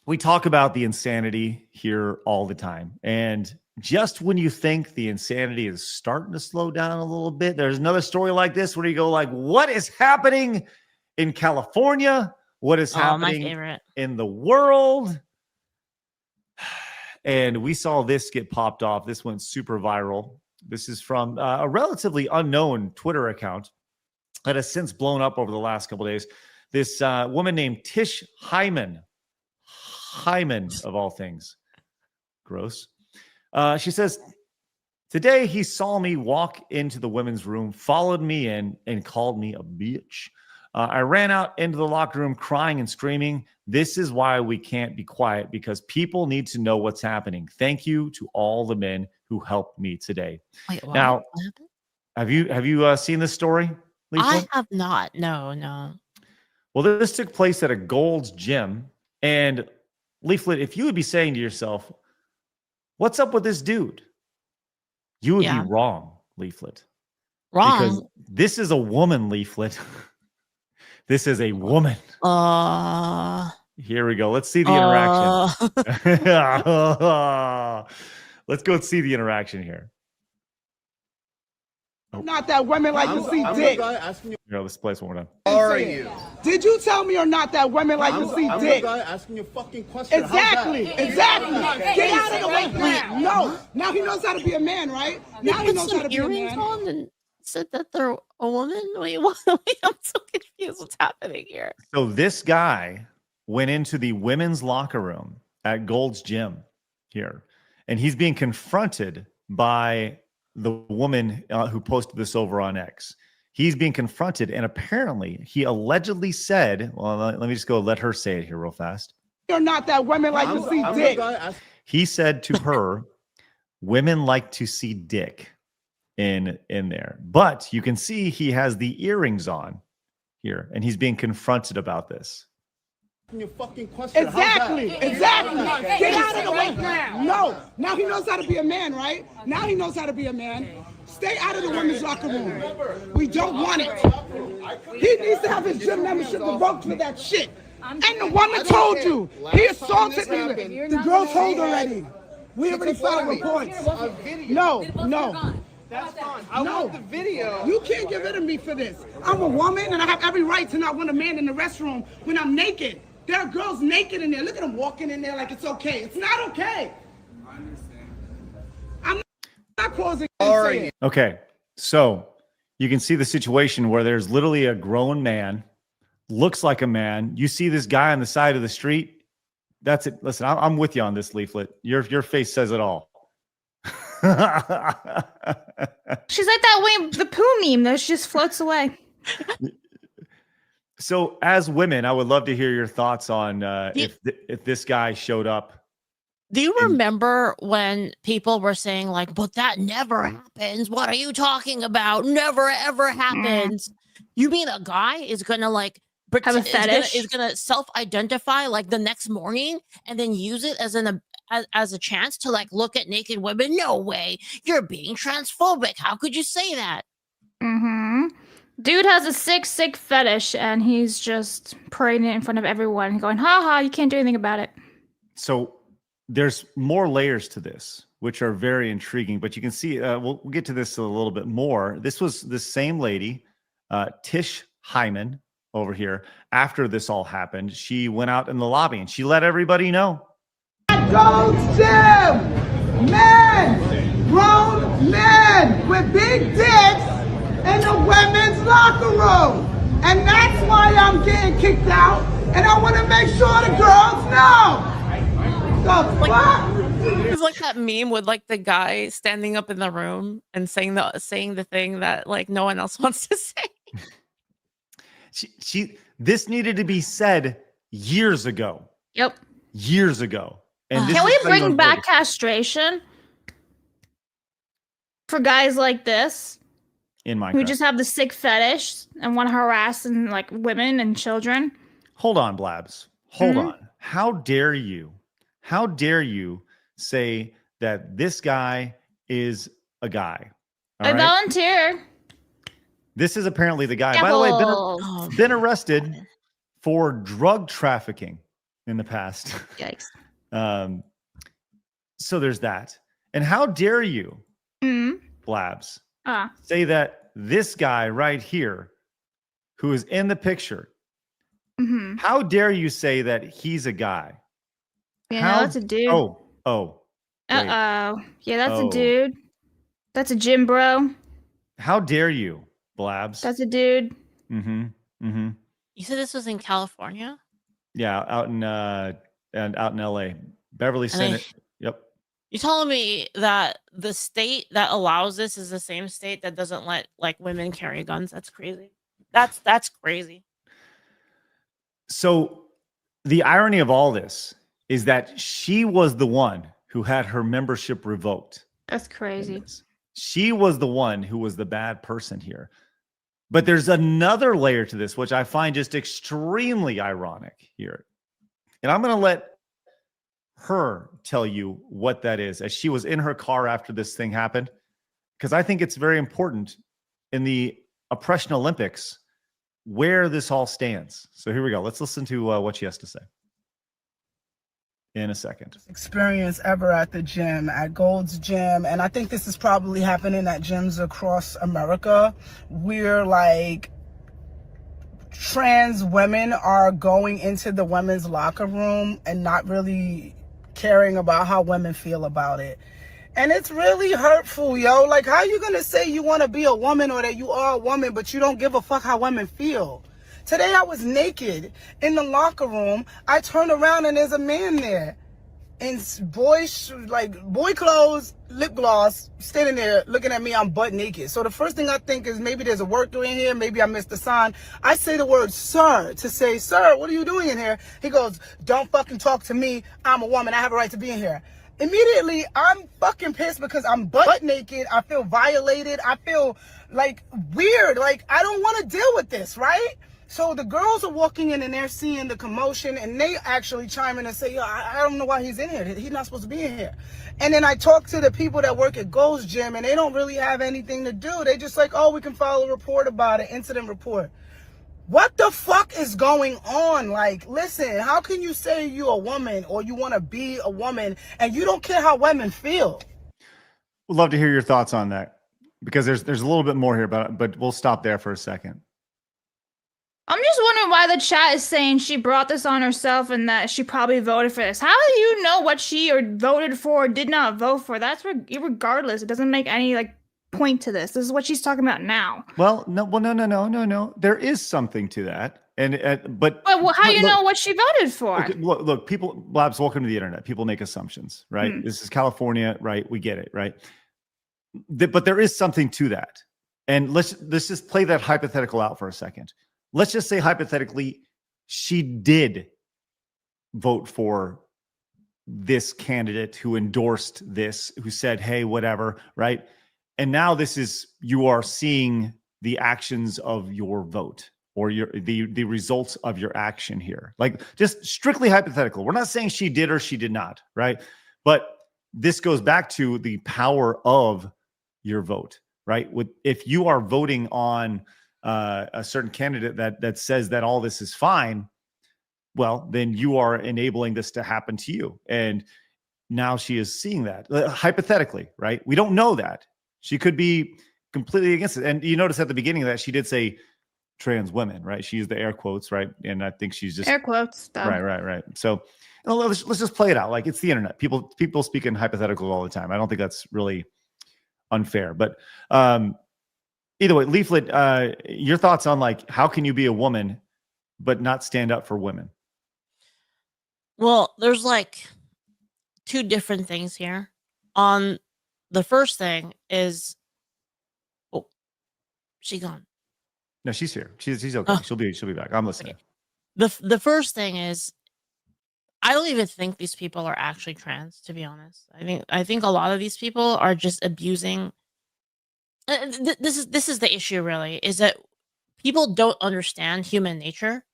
we talk about the insanity here all the time. And just when you think the insanity is starting to slow down a little bit, there's another story like this where you go like, what is happening in California? What is happening in the world? And we saw this get popped off. This went super viral. This is from a relatively unknown Twitter account that has since blown up over the last couple of days. This woman named Tish Hyman of all things. Gross. She says, today he saw me walk into the women's room, followed me in, and called me a bitch. I ran out into the locker room crying and screaming. This is why we can't be quiet, because people need to know what's happening. Thank you to all the men who helped me today. Wait, what? Now, have you seen this story, Lisa? I have not. No. Well, this took place at a Gold's Gym. And Leaflet, if you would be saying to yourself, what's up with this dude? You would be wrong, Leaflet. Wrong? Because this is a woman, Leaflet. This is a woman. Here we go. Let's see the interaction. Let's go see the interaction here. Not that women like to see dick. Let's play this one more time. Are you? Did you tell me or not that women like to see dick? I'm the guy asking you a fucking question. Exactly. Get out of the way now. No. Now he knows how to be a man, right? Now he knows how to be a man. On and said that they're a woman. Wait, what? I'm so confused. What's happening here? So this guy went into the women's locker room at Gold's Gym here, and he's being confronted by the woman who posted this over on X. He's being confronted, and apparently he allegedly said, well, let me just go let her say it here real fast. You're not that women like to see dick. He said to her, women like to see dick in there. But you can see he has the earrings on here, and he's being confronted about this. Exactly. Get out of the way now. No. Now he knows how to be a man, right? Now he knows how to be a man. Stay out of the women's locker room. We don't want it. He needs to have his gym membership revoked for that shit. And the woman told you. He assaulted me. The girl told already. We already filed reports. No. That's fine. I want the video. You can't get rid of me for this. I'm a woman, and I have every right to not want a man in the restroom when I'm naked. There are girls naked in there. Look at them walking in there like it's okay. It's not okay. I understand. I'm not causing. Okay, so you can see the situation where there's literally a grown man, looks like a man. You see this guy on the side of the street. That's it. Listen, I'm with you on this, Leaflet. Your face says it all. She's like that way, the poo meme that just floats away. So as women, I would love to hear your thoughts on if this guy showed up. Do you remember when people were saying like, but that never happens? What are you talking about? Never, ever happens. You mean a guy is going to like have a fetish? Is going to self-identify like the next morning and then use it as a chance to like look at naked women? No way. You're being transphobic. How could you say that? Dude has a sick fetish, and he's just parading it in front of everyone, going, "Ha ha! You can't do anything about it." So there's more layers to this, which are very intriguing. But you can see, we'll get to this a little bit more. This was the same lady, Tish Hyman, over here. After this all happened, she went out in the lobby and she let everybody know. Gold's Gym, men, grown men with big dicks in the women's locker room. And that's why I'm getting kicked out. And I want to make sure the girls know. It's like that meme with like the guy standing up in the room and saying the thing that like no one else wants to say. This needed to be said years ago. Yep. Years ago. And can we bring back castration for guys like this? In Minecraft. Who just have the sick fetish and want to harass and like women and children. Hold on, Blabs. Hold on. How dare you say that this guy is a guy? I volunteer. This is apparently the guy. By the way, been arrested for drug trafficking in the past. Yikes. So there's that. And how dare you, Mm. Blabs, Ah. say that this guy right here, who is in the picture, Mm-hmm. how dare you say that he's a guy? Yeah, no, that's a dude. Oh. Wait. Uh-oh. Yeah, that's Oh. a dude. That's a gym bro. How dare you, Blabs? That's a dude. Mm-hmm. Mm-hmm. You said this was in California? Yeah, out in LA. Beverly Center. Yep. You telling me that the state that allows this is the same state that doesn't let like women carry guns? That's crazy. That's crazy. So the irony of all this is that she was the one who had her membership revoked. That's crazy. She was the one who was the bad person here. But there's another layer to this, which I find just extremely ironic here. And I'm going to let her tell you what that is, as she was in her car after this thing happened, because I think it's very important in the Oppression Olympics where this all stands. So here we go. Let's listen to what she has to say in a second. Experience ever at the gym, at Gold's Gym, and I think this is probably happening at gyms across America. We're like, trans women are going into the women's locker room and not really caring about how women feel about it. And it's really hurtful, yo. Like, how you gonna say you want to be a woman or that you are a woman, but you don't give a fuck how women feel? Today I was naked in the locker room. I turn around and there's a man there in boy clothes, lip gloss, standing there looking at me. I'm butt naked. So the first thing I think is maybe there's a worker in here. Maybe I missed the sign. I say the word sir to say, sir, what are you doing in here? He goes, don't fucking talk to me. I'm a woman. I have a right to be in here. Immediately, I'm fucking pissed because I'm butt naked. I feel violated. I feel like weird. Like, I don't want to deal with this, right? So the girls are walking in and they're seeing the commotion and they actually chime in and say, yo, I don't know why he's in here. He's not supposed to be in here. And then I talk to the people that work at Gold's Gym and they don't really have anything to do. They just like, oh, we can file a report about it, incident report. What the fuck is going on? Like, listen, how can you say you're a woman or you want to be a woman and you don't care how women feel? We'd love to hear your thoughts on that because there's a little bit more here, but we'll stop there for a second. I'm just wondering why the chat is saying she brought this on herself and that she probably voted for this. How do you know what she or voted for or did not vote for? That's regardless. It doesn't make any like point to this. This is what she's talking about now. No. There is something to that, but how do you know what she voted for? Okay, look, people, Blabs, welcome to the internet. People make assumptions, right? This is California, right? We get it, right? But there is something to that, and let's just play that hypothetical out for a second. Let's just say hypothetically, she did vote for this candidate who endorsed this, who said, hey, whatever, right? And now you are seeing the actions of your vote or the results of your action here. Like, just strictly hypothetical. We're not saying she did or she did not, right? But this goes back to the power of your vote, right? If you are voting on a certain candidate that says that all this is fine, well, then you are enabling this to happen to you. And now she is seeing that hypothetically, right? We don't know that. She could be completely against it. And you notice at the beginning of that she did say trans women, right? She used the air quotes, right? And I think she's just air quotes. Right. So let's just play it out. Like, it's the internet. People speak in hypotheticals all the time. I don't think that's really unfair. But either way, Leaflet, your thoughts on like, how can you be a woman but not stand up for women? Well, there's like two different things here. On the first thing is, she gone. No, she's here. She's okay. She'll be back. I'm listening. Okay. The first thing is, I don't even think these people are actually trans, to be honest. I think a lot of these people are just abusing. This is the issue, really, is that people don't understand human nature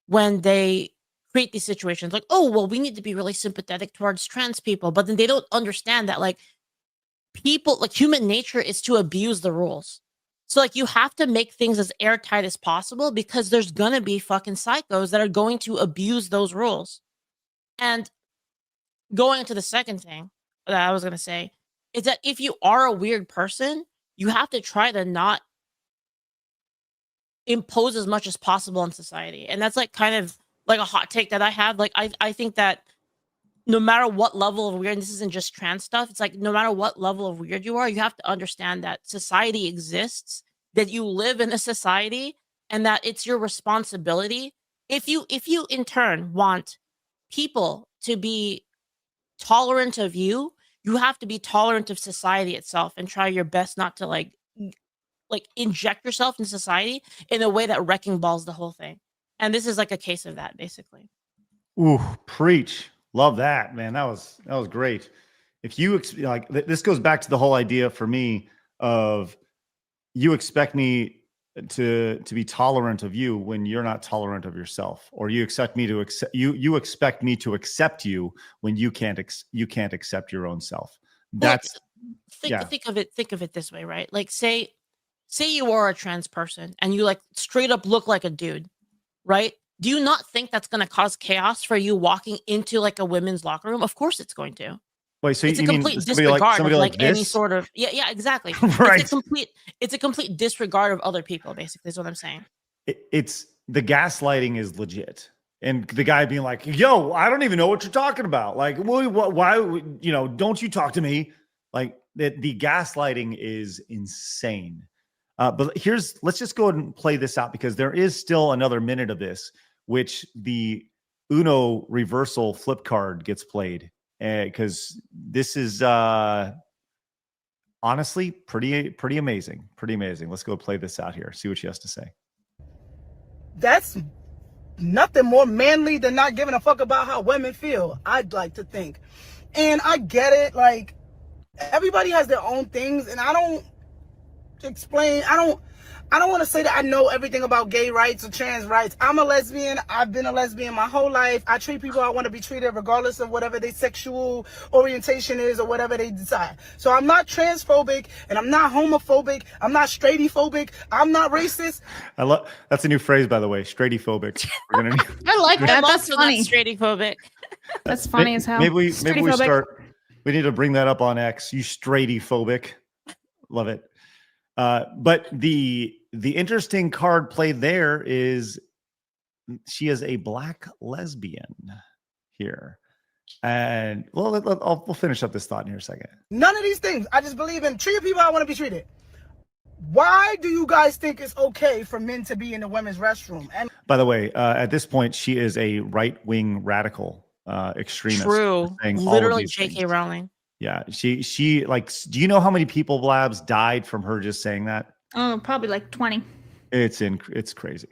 when they create these situations. Like, oh, well, we need to be really sympathetic towards trans people, but then they don't understand that, like, people, like, human nature is to abuse the rules. So, like, you have to make things as airtight as possible because there's gonna be fucking psychos that are going to abuse those rules. And going into the second thing that I was going to say is that if you are a weird person, you have to try to not impose as much as possible on society. And that's like kind of like a hot take that I have. Like, I think that no matter what level of weird, and this isn't just trans stuff, it's like no matter what level of weird you are, you have to understand that society exists, that you live in a society, and that it's your responsibility. If you in turn want people to be tolerant of you, you have to be tolerant of society itself and try your best not to like inject yourself in society in a way that wrecking balls the whole thing. And this is like a case of that, basically. Ooh, preach. Love that, man. That was great. If you this goes back to the whole idea for me of you expect me to be tolerant of you when you're not tolerant of yourself, or you expect me to accept you expect me to accept you when you can't accept your own self. That's think of it this way, right? Like say you are a trans person and you like straight up look like a dude, right? Do you not think that's going to cause chaos for you walking into like a women's locker room? Of course it's going to. Wait, so It's a you mean complete somebody disregard of like like any this? sort of yeah, exactly. Right. It's a complete disregard of other people, basically, is what I'm saying. It's the gaslighting is legit. And the guy being like, yo, I don't even know what you're talking about. Like, why, don't you talk to me? Like the gaslighting is insane. But let's just go ahead and play this out because there is still another minute of this, which the Uno reversal flip card gets played. Because this is honestly pretty amazing. Pretty amazing. Let's go play this out here. See what she has to say. That's nothing more manly than not giving a fuck about how women feel, I'd like to think. And I get it, like, everybody has their own things, and I don't want to say that I know everything about gay rights or trans rights. I'm a lesbian. I've been a lesbian my whole life. I treat people how I want to be treated regardless of whatever their sexual orientation is or whatever they decide. So I'm not transphobic and I'm not homophobic. I'm not straightophobic. I'm not racist. That's a new phrase, by the way, straightophobic. I like that. That's Also funny. not straightophobic. That's funny as hell. Maybe we we need to bring that up on X. You straightophobic. Love it. But the interesting card play there is she is a black lesbian here. And well, we'll finish up this thought in here a second. None of these things. I just believe in treating people how I want to be treated. Why do you guys think it's okay for men to be in the women's restroom? And by the way, at this point, she is a right-wing radical extremist. True. Literally J.K. Rowling. Yeah, she like. Do you know how many people, Blabs, died from her just saying that? Oh, probably like 20. It's crazy.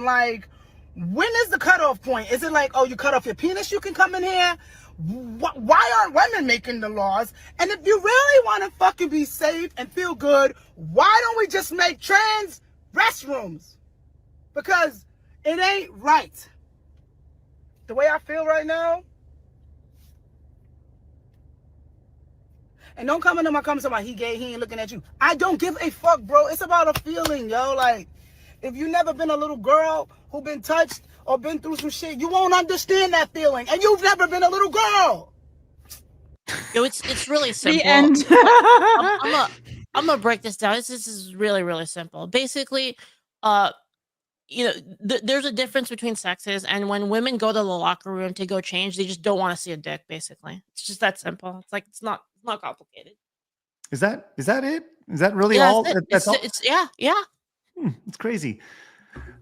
like, when is the cutoff point? Is it like, oh, you cut off your penis, you can come in here? Why aren't women making the laws? And if you really want to fucking be safe and feel good, why don't we just make trans restrooms? Because it ain't right. The way I feel right now. And don't come into my comments about he gay, he ain't looking at you. I don't give a fuck, bro. It's about a feeling, yo. Like, if you never been a little girl who been touched or been through some shit, you won't understand that feeling. And you've never been a little girl. Yo, it's really simple. The end. I'm gonna break this down. This is really, really simple. Basically, there's a difference between sexes, and when women go to the locker room to go change, they just don't want to see a dick. Basically, it's just that simple. It's like it's not complicated. Is that it? Is that really all? That's all? Yeah. It's crazy.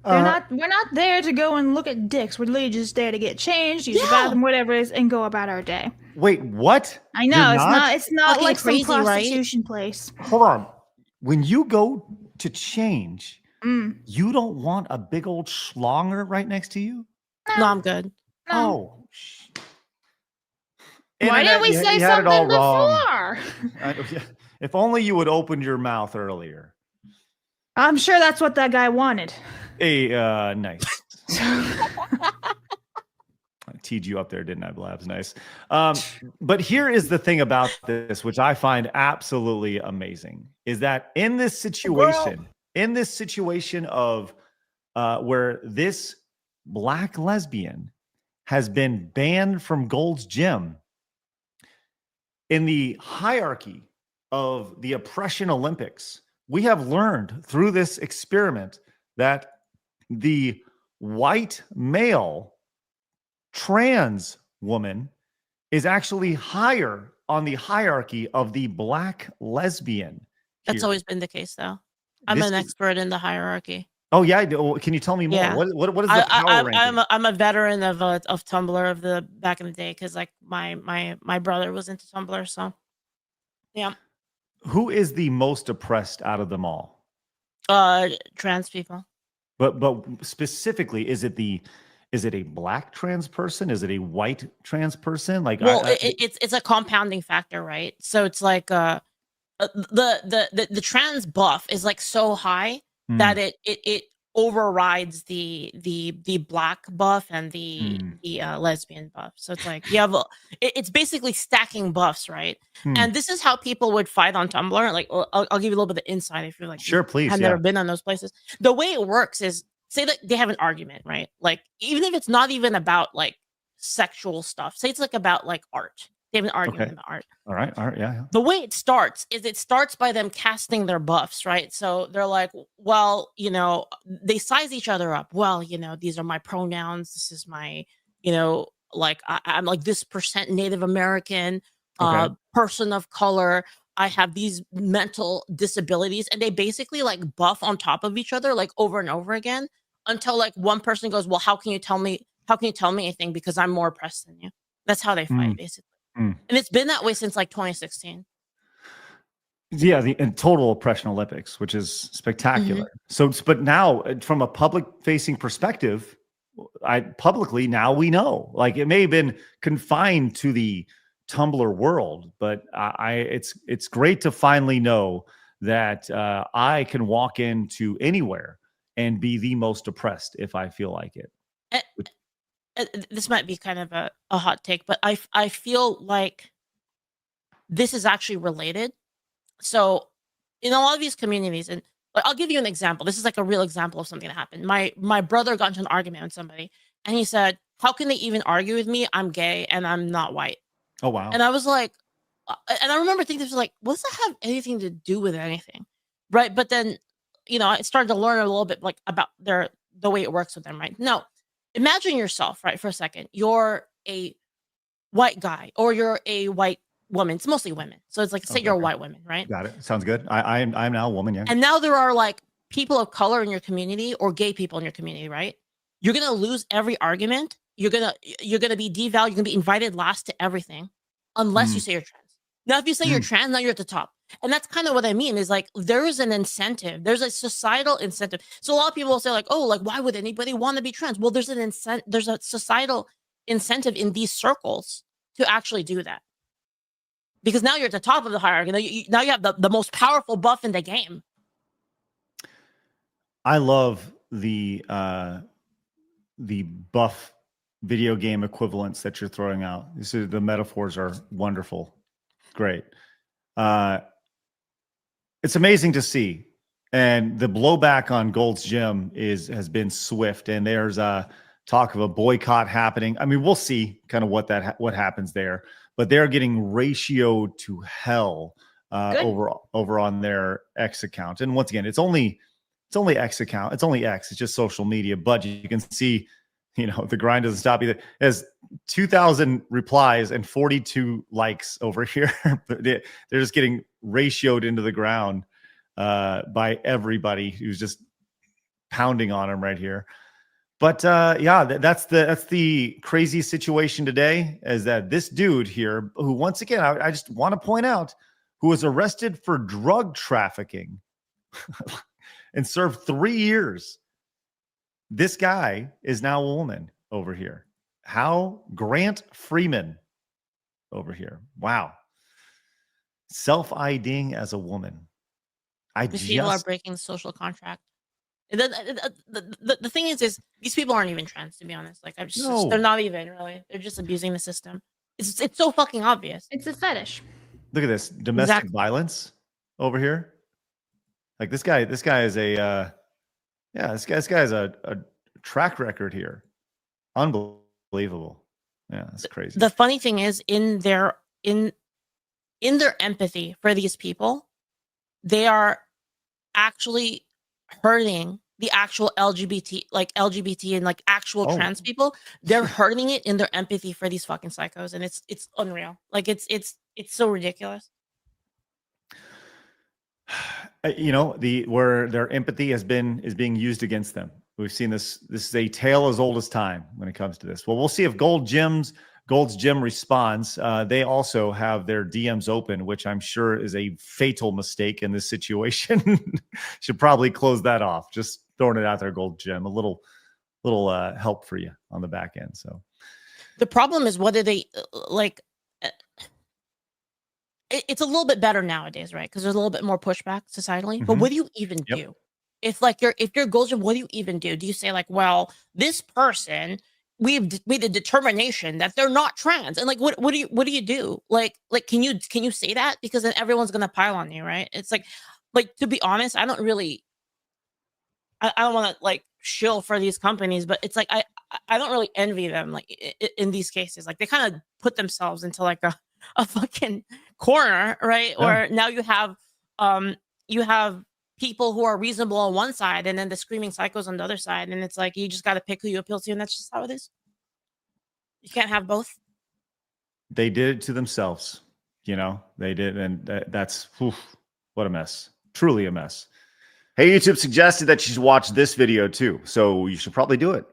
We're not there to go and look at dicks. We're literally just there to get changed, use the bathroom, whatever it is, and go about our day. Wait, what? I know it's not like crazy, some prostitution place. Hold on. When you go to change, you don't want a big old schlonger right next to you? No, I'm good. No. Oh. Why didn't we say something before? If only you would open your mouth earlier. I'm sure that's what that guy wanted. Hey, nice. I teed you up there, didn't I, Blabs? Nice. But here is the thing about this, which I find absolutely amazing, is that in this situation of where this black lesbian has been banned from Gold's Gym. In the hierarchy of the oppression Olympics, we have learned through this experiment that the white male trans woman is actually higher on the hierarchy of the black lesbian. That's here. always been the case, though. I'm This an is- expert in the hierarchy. Oh yeah, can you tell me more? Yeah. What is the power ranking? I'm a veteran of Tumblr of the back in the day because like my brother was into Tumblr, so yeah. Who is the most oppressed out of them all? Trans people. But specifically, is it a black trans person? Is it a white trans person? Like, Well, it's a compounding factor, right? So it's like the trans buff is like so high that it overrides the black buff and the lesbian buff. So it's like you have it's basically stacking buffs, right? And this is how people would fight on Tumblr. Like I'll give you a little bit of insight if you're like Sure, please, have yeah. never been on those places. The way it works is say that they have an argument, right? Like even if it's not even about like sexual stuff, say it's like about like art. They have an argument about art. All right, yeah. The way it starts is it starts by them casting their buffs, right? So they're like, well, you know, they size each other up. Well, you know, these are my pronouns. This is my, you know, like I'm like this percent Native American, person of color. I have these mental disabilities, and they basically like buff on top of each other, like over and over again, until like one person goes, well, how can you tell me anything because I'm more oppressed than you? That's how they fight, basically. And it's been that way since like 2016. Yeah, the total oppression Olympics, which is spectacular. So, but now from a public-facing perspective, publicly now we know. Like it may have been confined to the Tumblr world, but it's great to finally know that I can walk into anywhere and be the most oppressed if I feel like it. This might be kind of a hot take, but I feel like this is actually related. So in a lot of these communities, and I'll give you an example. This is like a real example of something that happened. My brother got into an argument with somebody, and he said, how can they even argue with me? I'm gay and I'm not white. Oh, wow. And I was like, and I remember thinking, like, what does that have anything to do with anything? Right. But then, you know, I started to learn a little bit like about the way it works with them, right? No. Imagine yourself, right, for a second. You're a white guy or you're a white woman. It's mostly women. So it's like, say you're a white woman, right? Got it. Sounds good. I'm now a woman, yeah. And now there are like people of color in your community or gay people in your community, right? You're going to lose every argument. You're going to be devalued. You're going to be invited last to everything unless you say you're trans. Now, if you say you're trans, now you're at the top. And that's kind of what I mean is like, there is an incentive. There's a societal incentive. So a lot of people will say like, oh, like, why would anybody want to be trans? Well, there's a societal incentive in these circles to actually do that. Because now you're at the top of the hierarchy. Now you have the most powerful buff in the game. I love the buff video game equivalents that you're throwing out. The metaphors are wonderful. Great. It's amazing to see. And the blowback on Gold's Gym has been swift. And there's talk of a boycott happening. I mean, we'll see kind of what happens there. But they're getting ratioed to hell over on their X account. And once again, it's only X account. It's only X. It's just social media. But you can see, you know, the grind doesn't stop either. It has 2,000 replies and 42 likes over here. They're just getting ratioed into the ground by everybody who's just pounding on them right here. But yeah, that's the crazy situation today, is that this dude here, who once again, I just want to point out, who was arrested for drug trafficking and served 3 years. This guy is now a woman over here. How? Grant Freeman over here. Wow. Self-IDing as a woman. These people are breaking the social contract. The thing is these people aren't even trans, to be honest. Like they're not even really. They're just abusing the system. It's so fucking obvious. It's a fetish. Look at this domestic violence over here. Like this guy is a this guy has a track record here. Unbelievable. Unbelievable. Yeah, that's crazy. The funny thing is, in their empathy for these people, they are actually hurting the actual LGBT and like actual trans people. They're hurting it in their empathy for these fucking psychos, and it's unreal. Like it's so ridiculous. You know, where their empathy is being used against them. We've seen this. This is a tale as old as time when it comes to this. Well, we'll see if Gold's Gym responds. They also have their DMs open, which I'm sure is a fatal mistake in this situation. Should probably close that off. Just throwing it out there, Gold Gym. A little help for you on the back end. So the problem is whether they it's a little bit better nowadays, right? Because there's a little bit more pushback societally. But what do you even do? If you're Gold Gym, what do you even do? Do you say like, well, this person, we've made a determination that they're not trans, and like what do you do? Like can you say that? Because then everyone's gonna pile on you, right? It's like to be honest, I don't want to like shill for these companies, but it's like I don't really envy them like in these cases. Like they kind of put themselves into like a fucking corner, right? Or now you have people who are reasonable on one side and then the screaming psychos on the other side, and it's like you just got to pick who you appeal to, and that's just how it is. You can't have both. They did it to themselves, you know. They did, and that's what a mess. Truly a mess. Hey, YouTube suggested that you should watch this video too, so you should probably do it.